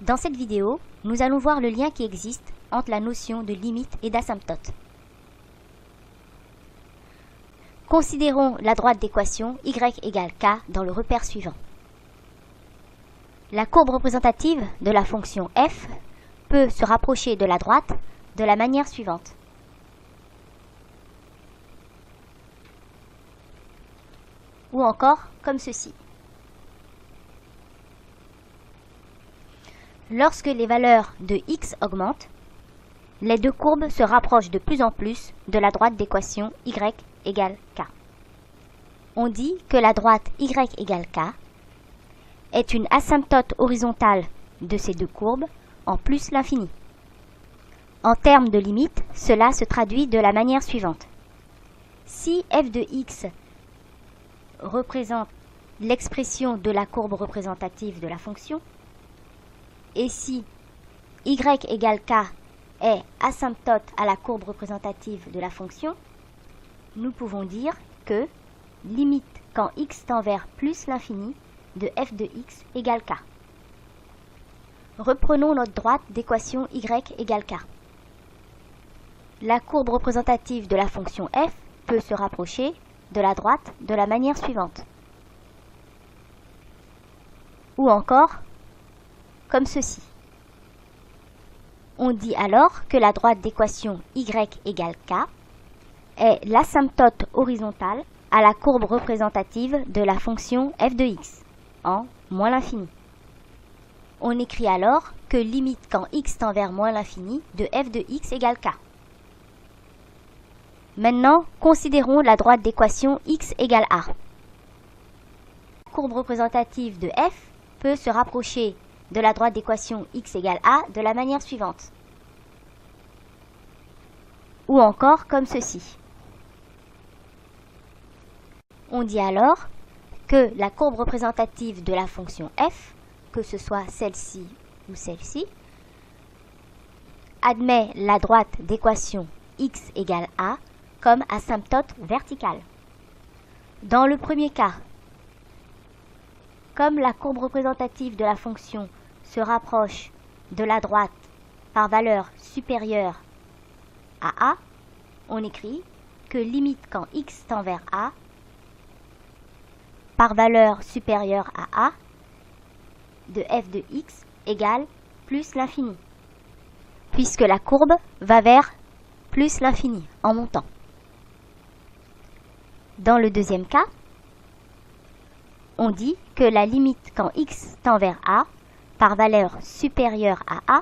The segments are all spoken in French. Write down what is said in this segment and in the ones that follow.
Dans cette vidéo, nous allons voir le lien qui existe entre la notion de limite et d'asymptote. Considérons la droite d'équation y égale k dans le repère suivant. La courbe représentative de la fonction f peut se rapprocher de la droite de la manière suivante. Ou encore comme ceci. Lorsque les valeurs de x augmentent, les deux courbes se rapprochent de plus en plus de la droite d'équation y égale k. On dit que la droite y égale k est une asymptote horizontale de ces deux courbes en plus l'infini. En termes de limite, cela se traduit de la manière suivante. Si f de x représente l'expression de la courbe représentative de la fonction, et si y égale k est asymptote à la courbe représentative de la fonction, nous pouvons dire que limite quand x tend vers plus l'infini de f de x égale k. Reprenons notre droite d'équation y égale k. La courbe représentative de la fonction f peut se rapprocher de la droite de la manière suivante. Ou encore comme ceci. On dit alors que la droite d'équation y égale k est l'asymptote horizontale à la courbe représentative de la fonction f de x en moins l'infini. On écrit alors que limite quand x tend vers moins l'infini de f de x égale k. Maintenant, considérons la droite d'équation x égale a. La courbe représentative de f peut se rapprocher de la droite d'équation x égale a de la manière suivante. Ou encore comme ceci. On dit alors que la courbe représentative de la fonction f, que ce soit celle-ci ou celle-ci, admet la droite d'équation x égale a comme asymptote verticale. Dans le premier cas, comme la courbe représentative de la fonction se rapproche de la droite par valeur supérieure à a, on écrit que limite quand x tend vers a par valeur supérieure à a de f de x égale plus l'infini, puisque la courbe va vers plus l'infini en montant. Dans le deuxième cas, on dit que la limite quand x tend vers a par valeur supérieure à a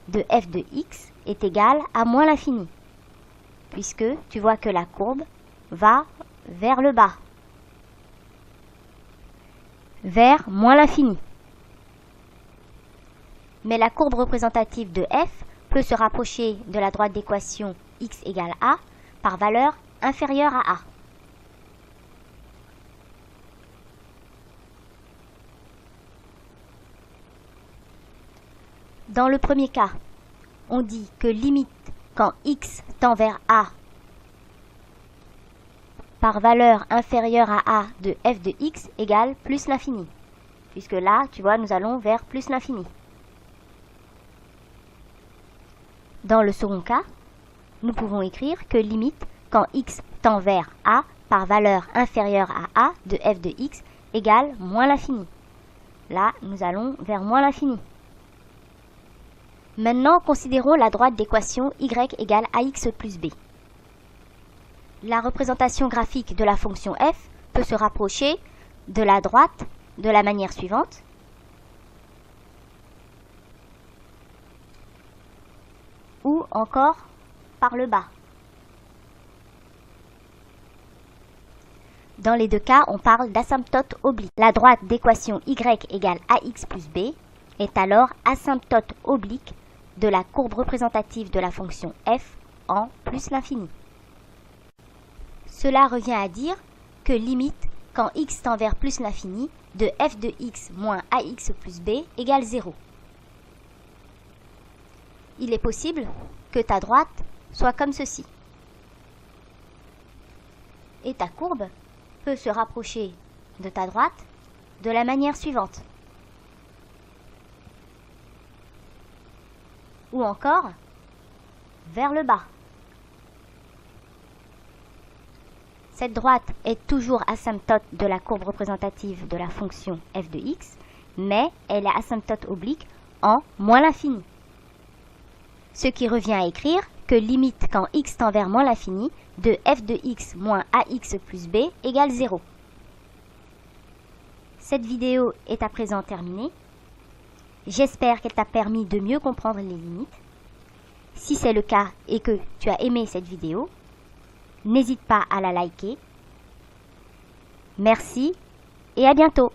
de f de x est égale à moins l'infini, puisque tu vois que la courbe va vers le bas, vers moins l'infini. Mais la courbe représentative de f peut se rapprocher de la droite d'équation x égale a par valeur inférieure à a. Dans le premier cas, on dit que limite quand x tend vers a par valeur inférieure à a de f de x égale plus l'infini, puisque là, tu vois, nous allons vers plus l'infini. Dans le second cas, nous pouvons écrire que limite quand x tend vers a par valeur inférieure à a de f de x égale moins l'infini. Là, nous allons vers moins l'infini. Maintenant, considérons la droite d'équation y égale ax plus b. La représentation graphique de la fonction f peut se rapprocher de la droite de la manière suivante. Ou encore par le bas. Dans les deux cas, on parle d'asymptote oblique. La droite d'équation y égale ax plus b est alors asymptote oblique de la courbe représentative de la fonction f en plus l'infini. Cela revient à dire que limite quand x tend vers plus l'infini de f de x moins ax plus b égale 0. Il est possible que ta droite soit comme ceci. Et ta courbe peut se rapprocher de ta droite de la manière suivante. ou encore vers le bas. Cette droite est toujours asymptote de la courbe représentative de la fonction f de x, mais elle est asymptote oblique en moins l'infini. Ce qui revient à écrire que limite quand x tend vers moins l'infini de f de x moins ax plus b égale 0. Cette vidéo est à présent terminée. J'espère qu'elle t'a permis de mieux comprendre les limites. Si c'est le cas et que tu as aimé cette vidéo, n'hésite pas à la liker. Merci et à bientôt.